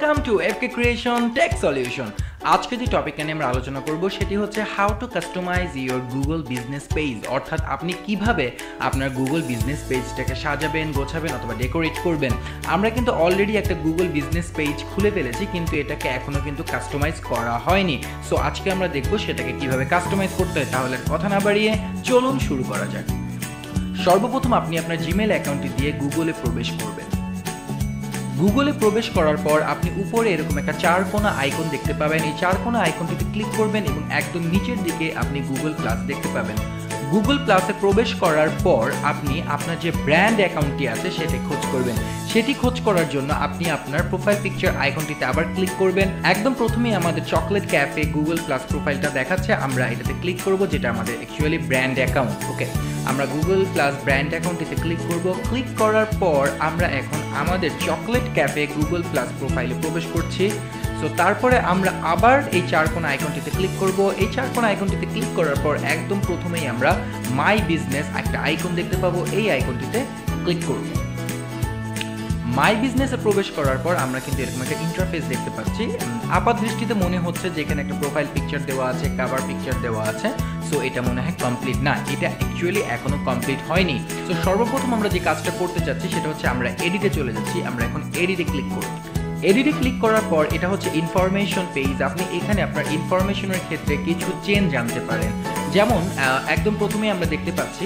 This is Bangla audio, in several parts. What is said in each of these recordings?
Welcome to FK Creation Tech Solution. আজকে যে টপিকটা নিয়ে আমরা আলোচনা করব সেটি হচ্ছে how to customize your Google business page, অর্থাৎ আপনি কিভাবে আপনার গুগল বিজনেস পেজটাকে সাজাবেন, গোছাবেন অথবা ডেকোরেট করবেন। আমরা কিন্তু অলরেডি একটা গুগল বিজনেস পেজ খুলে ফেলেছি, কিন্তু এটাকে এখনো কিন্তু কাস্টমাইজ করা হয়নি। সো আজকে আমরা দেখব সেটাকে কিভাবে কাস্টমাইজ করতে হয়। তাহলে কথা না বাড়িয়ে চলুন শুরু করা যাক। সর্বপ্রথম আপনি আপনার জিমেল অ্যাকাউন্টটি দিয়ে গুগলে প্রবেশ করবেন। গুগলে প্রবেশ করার পর আপনি উপরে এরকম একটা চারকোনা আইকন দেখতে পাবেন। এই চারকোনা আইকনটিতে ক্লিক করবেন এবং একদম নিচের দিকে আপনি গুগল প্লাস দেখতে পাবেন। গুগল প্লাসে প্রবেশ করার পর আপনি আপনার যে ব্র্যান্ড অ্যাকাউন্টটি আছে সেটি খোঁজ করবেন। সেটি খোঁজ করার জন্য আপনি আপনার প্রোফাইল পিকচার আইকনটিতে আবার ক্লিক করবেন। একদম প্রথমেই আমাদের চকলেট ক্যাফে গুগল প্লাস প্রোফাইলটা দেখাচ্ছে, আমরা এটাতে ক্লিক করব, যেটা আমাদের অ্যাকচুয়ালি ব্র্যান্ড অ্যাকাউন্ট। ওকে, আমরা গুগল প্লাস ব্র্যান্ড অ্যাকাউন্টটিতে ক্লিক করব। ক্লিক করার পর আমরা এখন আমাদের চকলেট ক্যাফে গুগল প্লাস প্রোফাইলে প্রবেশ করছি। সো তারপরে আমরা আবার এই চারকোনা আইকনটিতে ক্লিক করব। এই চারকোনা আইকনটিতে ক্লিক করার পর একদম প্রথমেই আমরা মাই বিজনেস একটা আইকন দেখতে পাবো, এই আইকনটিতে ক্লিক করব। মাই বিজনেসে প্রবেশ করার পর আমরা কিন্তু এরকম একটা ইন্টারফেস দেখতে পাচ্ছি। আপাত দৃষ্টিতে মনে হচ্ছে যে এখানে একটা প্রোফাইল পিকচার দেওয়া আছে, কভার পিকচার দেওয়া আছে। সো এটা মনে হয় কমপ্লিট না, এটা অ্যাকচুয়ালি এখনো কমপ্লিট হয়নি। সো সর্বপ্রথম আমরা যে কাজটা করতে চাচ্ছি সেটা হচ্ছে আমরা এডিটে চলে যাচ্ছি। আমরা এখন এডিটে ক্লিক করব। এডিটে ক্লিক করার পর এটা হচ্ছে ইনফরমেশন পেজ। আপনি এখানে আপনার ইনফরমেশনের ক্ষেত্রে কিছু চেঞ্জ আনতে পারেন। যেমন একদম প্রথমেই আমরা দেখতে পাচ্ছি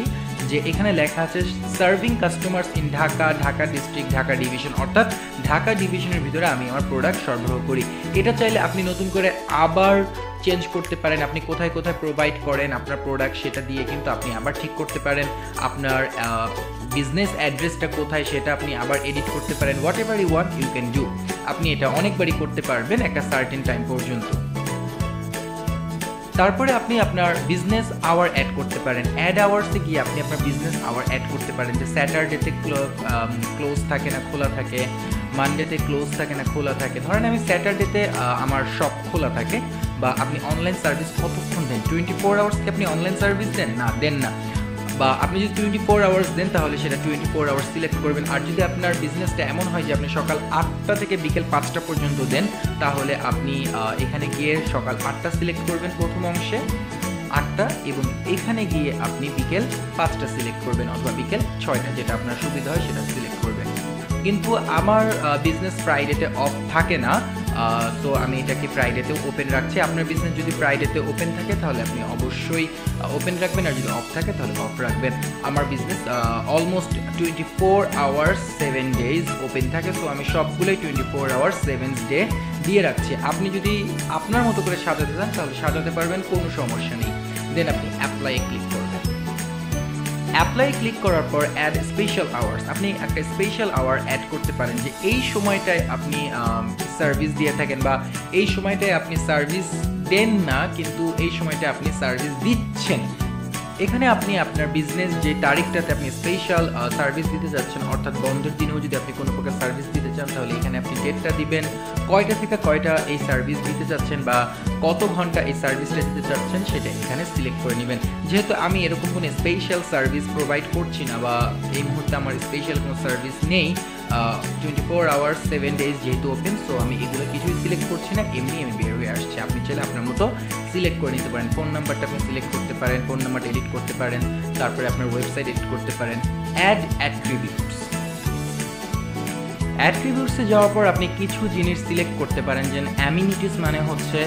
যে এখানে লেখা আছে serving customers in Dhaka, Dhaka district, Dhaka division, অর্থাৎ ঢাকা ডিভিশনের ভিতরে আমি আমার প্রোডাক্ট সরবরাহ করি। এটা চাইলে আপনি নতুন করে আবার চেঞ্জ করতে পারেন। আপনি কোথায় কোথায় প্রোভাইড করেন আপনার প্রোডাক্ট সেটা দিয়ে কিন্তু আপনি আবার ঠিক করতে পারেন। আপনার বিজনেস অ্যাড্রেসটা কোথায় সেটা আপনি আবার এডিট করতে পারেন। Whatever you want you can do. আপনি এটা অনেকবারই করতে পারবেন একটা সার্টেন টাইম পর্যন্ত। তারপরে আপনি আপনার বিজনেস আওয়ার অ্যাড করতে পারেন। অ্যাড আওয়ার্সে গিয়ে আপনি আপনার বিজনেস আওয়ার অ্যাড করতে পারেন, যে স্যাটারডেতে ক্লোজ থাকে না খোলা থাকে, মানডেতে ক্লোজ থাকে না খোলা থাকে। ধরেন আমি স্যাটারডেতে আমার শপ খোলা থাকে। বা আপনি অনলাইন সার্ভিস কতক্ষণ দেন, 24 আওয়ার্স কি আপনি অনলাইন সার্ভিস দেন? না, দেন না। বা আপনি যদি 24 আওয়ার্স দেন তাহলে সেটা 24 আওয়ার্স সিলেক্ট করবেন। আর যদি আপনার বিজনেসটা এমন হয় যে আপনি সকাল 8টা থেকে বিকেল 5টা পর্যন্ত দেন, তাহলে আপনি এখানে গিয়ে সকাল 8টা সিলেক্ট করবেন প্রথম অংশে 8টা, এবং এখানে গিয়ে আপনি বিকেল 5টা সিলেক্ট করবেন অথবা বিকেল 6টা, যেটা আপনার সুবিধা হয় সেটা সিলেক্ট করবেন। কিন্তু আমার বিজনেস ফ্রাইডেতে অফ থাকে না, তো আমি এটাকে ফ্রাইডেতেও ওপেন রাখছি। আপনার বিজনেস যদি ফ্রাইডেতে ওপেন থাকে তাহলে আপনি অবশ্যই ওপেন রাখবেন, আর যদি অফ থাকে তাহলে অফ রাখবেন। আমার business almost 24 hours 7 days open থাকে। সো আমি সবগুলোই 24 আওয়ার্স 7 ডে দিয়ে রাখছি। আপনি যদি আপনার মতো করে সাজাতে চান তাহলে সাজাতে পারবেন, কোনো সমস্যা নেই। দেন আপনি অ্যাপ্লাই ক্লিক করবেন। অ্যাপ্লাই ক্লিক করার পর অ্যাড স্পেশাল আওয়ার্স, আপনি একটা স্পেশাল আওয়ার অ্যাড করতে পারেন যে এই সময়টায় আপনি সার্ভিস দিয়ে থাকেন, বা এই সময়টায় আপনি সার্ভিস দেন না কিন্তু এই সময়টায় আপনি সার্ভিস দিচ্ছেন। এখানে আপনি আপনার বিজনেস যে তারিখটাতে আপনি স্পেশাল সার্ভিস দিতে যাচ্ছেন, অর্থাৎ বন্ধের দিনেও যদি আপনি কোনো প্রকার সার্ভিস দিতে চান তাহলে এখানে আপনি ডেটটা দিবেন, কয়টা থেকে কয়টা এই সার্ভিস দিতে চাচ্ছেন বা কত ঘন্টা এই সার্ভিসটা দিতে চাচ্ছেন সেটা এখানে সিলেক্ট করে নেবেন। যেহেতু আমি এরকম কোনো স্পেশাল সার্ভিস প্রোভাইড করছি না, বা এই মুহূর্তে আমার স্পেশাল কোনো সার্ভিস নেই, 24 আওয়ার্স 7 ডেজ যেহেতু ওপেন, সো আমি এগুলো কিছুই সিলেক্ট করছি না, এমনি আমি বের হয়ে আসছি। আপনি চাইলে আপনার মতো সিলেক্ট করে নিতে পারেন। ফোন নাম্বারটা আপনি সিলেক্ট করতে পারেন, ফোন নাম্বারটা এডিট করতে পারেন, তারপরে আপনার ওয়েবসাইট এডিট করতে পারেন। অ্যাড অ্যাট্রিবিউটস, অ্যাট্রিবিউটসে যাওয়ার পর আপনি কিছু জিনিস সিলেক্ট করতে পারেন। যেন অ্যামিনিটিস মানে হচ্ছে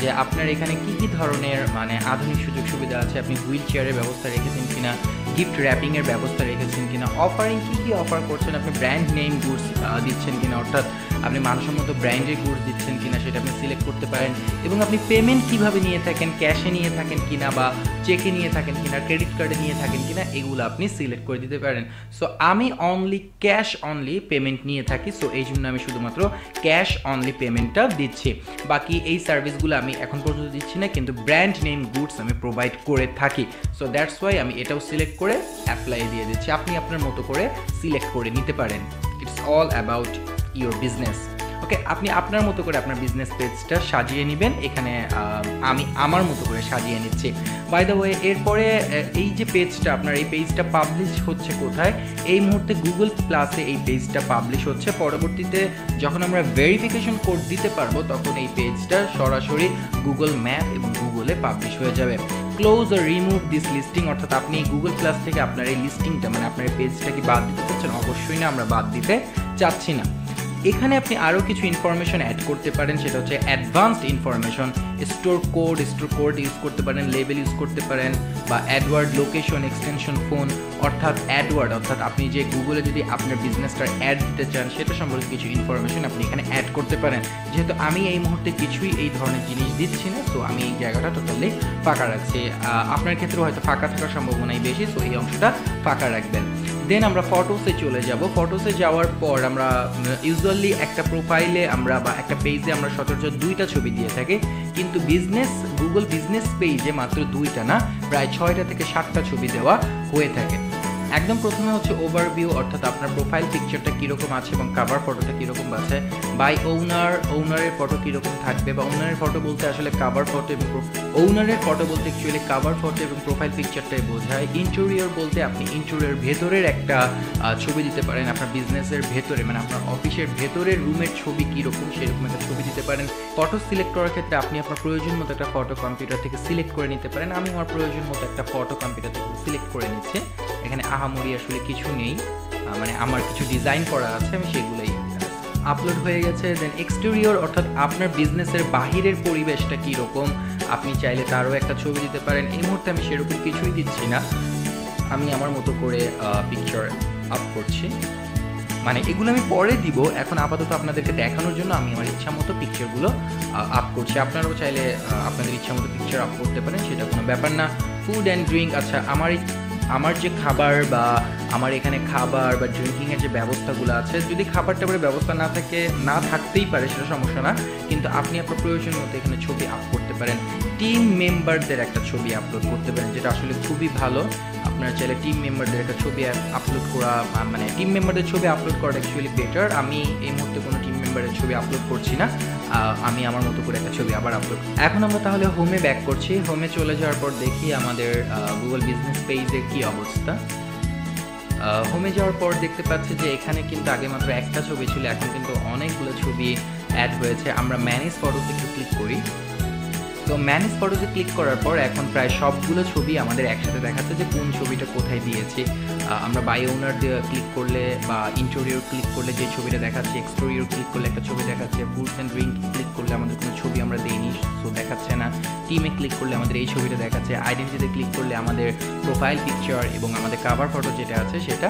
যে আপনার এখানে কি কি ধরনের মানে আধুনিক সুযোগ সুবিধা আছে, আপনি হুইল চেয়ারের ব্যবস্থা রেখেছেন কিনা, গিফট র্যাপিংয়ের ব্যবস্থা রেখেছেন কিনা, অফারিং কি কি অফার করছেন, আপনি ব্র্যান্ড নেম গুডস দিচ্ছেন কিনা, অর্থাৎ আপনি মানসম্মত ব্র্যান্ডের গুডস দিচ্ছেন কিনা সেটা আপনি সিলেক্ট করতে পারেন। এবং আপনি পেমেন্ট কিভাবে নিয়ে থাকেন, ক্যাশে নিয়ে থাকেন কিনা, বা চেকে নিয়ে থাকেন কিনা, ক্রেডিট কার্ডে নিয়ে থাকেন কিনা, এগুলো আপনি সিলেক্ট করে দিতে পারেন। সো আমি অনলি ক্যাশ অনলি পেমেন্ট নিয়ে থাকি, সো এই জন্য আমি শুধুমাত্র ক্যাশ অনলি পেমেন্টটা দিচ্ছি। বাকি এই সার্ভিসগুলো আমি এখন পর্যন্ত দিচ্ছি না, কিন্তু ব্র্যান্ড নেম গুডস আমি প্রোভাইড করে থাকি। সো দ্যাটস ওয়াই আমি এটাও সিলেক্ট করে অ্যাপ্লাই দিয়ে দিচ্ছি। আপনি আপনার মতো করে সিলেক্ট করে নিতে পারেন। It's all about your business. Okay, আপনি আপনার মতো করে আপনার বিজনেস পেজটা সাজিয়ে নেবেন। এখানে আমি আমার মতো করে সাজিয়ে নিচ্ছি। বাই দ্য ওয়ে, এরপরে এই যে পেজটা, আপনার এই পেজটা পাবলিশ হচ্ছে কোথায়? এই মুহূর্তে গুগল প্লাসে এই পেজটা পাবলিশ হচ্ছে। পরবর্তীতে যখন আমরা ভেরিফিকেশন কোড দিতে পারবো তখন এই পেজটা সরাসরি গুগল ম্যাপ এবং গুগলে পাবলিশ হয়ে যাবে। ক্লোজ আর রিমুভ দিস লিস্টিং, অর্থাৎ আপনি গুগল প্লাস থেকে আপনার এই লিস্টিংটা মানে আপনার এই পেজটা কি বাদ দিতে চাচ্ছেন? অবশ্যই না, আমরা বাদ দিতে চাচ্ছি না। এখানে আপনি আরও কিছু ইনফরমেশন অ্যাড করতে পারেন, সেটা হচ্ছে advanced information. Store code use করতে পারেন, লেবেল ইউজ করতে পারেন, বা অ্যাডওয়ার্ড, লোকেশন, এক্সটেনশন, ফোন, অর্থাৎ অ্যাডওয়ার্ড, অর্থাৎ আপনি যে গুগলে যদি আপনার বিজনেসটার অ্যাড দিতে চান সেটা সম্পর্কে কিছু ইনফরমেশন আপনি এখানে অ্যাড করতে পারেন। যেহেতু আমি এই মুহূর্তে কিছুই এই ধরনের জিনিস দিচ্ছি না, সো আমি এই জায়গাটা টোটালি ফাঁকা রাখছি। আপনার ক্ষেত্রে হয়তো ফাঁকা থাকার সম্ভাবনাই বেশি, সো এই অংশটা ফাঁকা রাখবেন। দেন আমরা ফটোসে চলে যাব। ফটোসে যাওয়ার পর আমরা ইউজুয়ালি একটা প্রোফাইলে আমরা বা একটা পেজে আমরা সচরাচর 2টা ছবি দিয়ে থাকি, কিন্তু গুগল বিজনেস পেজে মাত্র 2টা না, প্রায় 6টা থেকে 7টা ছবি দেওয়া হয়ে থাকে। একদম প্রথমে হচ্ছে ওভারভিউ, অর্থাৎ আপনার প্রোফাইল পিকচারটা কীরকম আছে এবং কাভার ফটোটা কীরকম আছে। বাই ওনারের ফটো কীরকম থাকবে, বা ওনারের ফটো বলতে আসলে কাভার ফটো এবং ওনারের ফটো বলতে অ্যাকচুয়ালি কাভার ফটো এবং প্রোফাইল পিকচারটাই বোঝায়। ইন্টেরিয়র বলতে আপনি ইন্টেরিয়র ভেতরের একটা ছবি দিতে পারেন, আপনার বিজনেসের ভেতরে মানে আপনার অফিসের ভেতরের রুমের ছবি কীরকম সেরকম একটা ছবি দিতে পারেন। ফটো সিলেক্ট করার ক্ষেত্রে আপনি আপনার প্রয়োজন মতো একটা ফটো কম্পিউটার থেকে সিলেক্ট করে নিতে পারেন। আমি আমার প্রয়োজন মতো একটা ফটো কম্পিউটার থেকে সিলেক্ট করে নিচ্ছি। এখানে আহামরি আসলে কিছু নেই, মানে আমার কিছু ডিজাইন করা আছে, আমি সেগুলোই আপলোড হয়ে গেছে। দেন এক্সটেরিয়র, অর্থাৎ আপনার বিজনেসের বাহিরের পরিবেশটা কীরকম, আপনি চাইলে তারও একটা ছবি দিতে পারেন। এই মুহূর্তে আমি সেরকম কিছুই দিচ্ছি না, আমি আমার মতো করে পিকচার আপ করছি। মানে এগুলো আমি পরে দিব, এখন আপাতত আপনাদেরকে দেখানোর জন্য আমি আমার ইচ্ছা মতো পিকচারগুলো আপ করছি। আপনারাও চাইলে আপনাদের ইচ্ছা মতো পিকচার আপ করতে পারেন, সেটা কোনো ব্যাপার না। ফুড অ্যান্ড ড্রিঙ্ক, আচ্ছা আমার যে খাবার বা আমার এখানে খাবার বা ড্রিঙ্কিংয়ের যে ব্যবস্থাগুলো আছে, যদি খাবার টাবারের ব্যবস্থা না থাকতেই পারে সেটা সমস্যা না, কিন্তু আপনি আপনার প্রয়োজন মতো এখানে ছবি আপ করতে পারেন। টিম মেম্বারদের একটা ছবি আপলোড করতে পারেন, যেটা আসলে খুবই ভালো। আপনারা চাইলে টিম মেম্বারদের একটা ছবি আপলোড করা, মানে টিম মেম্বারদের ছবি আপলোড করা অ্যাকচুয়ালি বেটার। আমি এই মুহূর্তে কোনো টিম মেম্বারের ছবি আপলোড করছি না, আমি আমার মতো করে একটা ছবি আবার আপলোড। এখন আমরা তাহলে হোমে ব্যাক করছি। হোমে চলে যাওয়ার পর দেখি আমাদের গুগল বিজনেস পেজের কি অবস্থা। হোমে যাওয়ার পর দেখতে পাচ্ছি যে এখানে কিন্তু আগে মাত্র একটা ছবি ছিল, এখন কিন্তু অনেকগুলো ছবি অ্যাড হয়েছে। আমরা ম্যানেজ ফটোতে একটু ক্লিক করি। তো ম্যানেজ ফটোতে ক্লিক করার পর এখন প্রায় সবগুলো ছবি আমাদের একসাথে দেখাচ্ছে যে কোন ছবিটা কোথায় দিয়েছি। আমরা বাই ওনার ক্লিক করলে বা ইন্টেরিয়র ক্লিক করলে যে ছবিটা দেখাচ্ছে, এক্সটেরিয়র ক্লিক করলে একটা ছবি দেখাচ্ছে, ফুডস অ্যান্ড ড্রিঙ্ক ক্লিক করলে আমাদের কোনো ছবি আমরা দিইনি, সো দেখাচ্ছে না। টিমে ক্লিক করলে আমাদের এই ছবিটা দেখাচ্ছে, আইডেন্টিটিতে ক্লিক করলে আমাদের প্রোফাইল পিকচার এবং আমাদের কাভার ফটো যেটা আছে সেটা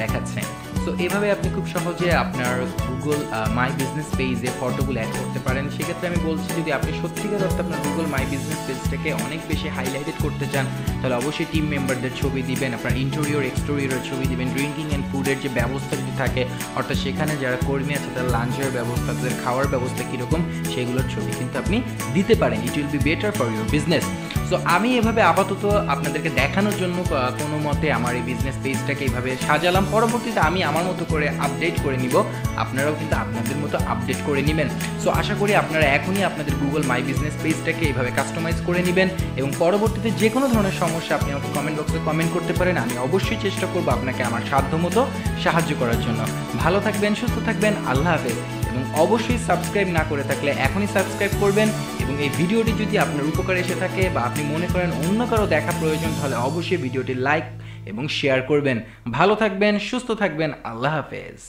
দেখাচ্ছে। সো এভাবে আপনি খুব সহজে আপনার গুগল মাই বিজনেস পেজে ফটোগুলো অ্যাড করতে পারেন। সেক্ষেত্রে আমি বলছি, যদি আপনি সত্যিকার অর্থে আপনার গুগল মাই বিজনেস পেজটাকে অনেক বেশি হাইলাইটেড করতে চান, তাহলে অবশ্যই টিম মেম্বারদের ছবি দিবেন, আপনার ইন্টেরিয়র এক্সটেরিয়রের ছবি দিবেন, ড্রিঙ্কিং অ্যান্ড ফুডের যে ব্যবস্থা যদি থাকে, অর্থাৎ সেখানে যারা কর্মী আছে তাদের লাঞ্চের ব্যবস্থা, তাদের খাওয়ার ব্যবস্থা কীরকম সেগুলোর ছবি কিন্তু আপনি দিতে পারেন। It will be better for your business. So আমি এভাবে আপাতত আপনাদেরকে দেখানোর জন্য কোনো মতে আমার এই বিজনেস পেজটাকে এইভাবে সাজালাম। পরবর্তীতে আমি আমার মতো করে আপডেট করে নিব, আপনারাও কিন্তু আপনাদের মতো আপডেট করে নেবেন। সো আশা করি আপনারা এখনই আপনাদের গুগল মাই বিজনেস পেজটাকে এইভাবে কাস্টমাইজ করে নেবেন, এবং পরবর্তীতে যে কোনো ধরনের সমস্যা আপনি আমাকে কমেন্ট বক্সে কমেন্ট করতে পারেন। আমি অবশ্যই চেষ্টা করব আপনাকে আমার সাধ্যমতো সাহায্য করার জন্য। ভালো থাকবেন, সুস্থ থাকবেন, আল্লাহ হাফেজ। এবং অবশ্যই সাবস্ক্রাইব না করে থাকলে এখনই সাবস্ক্রাইব করবেন, এবং এই ভিডিওটি যদি আপনার উপকারে এসে থাকে বা আপনি মনে করেন অন্য কারো দেখা প্রয়োজন, তাহলে অবশ্যই ভিডিওটি লাইক এবং শেয়ার করবেন। ভালো থাকবেন, সুস্থ থাকবেন, আল্লাহ হাফেজ।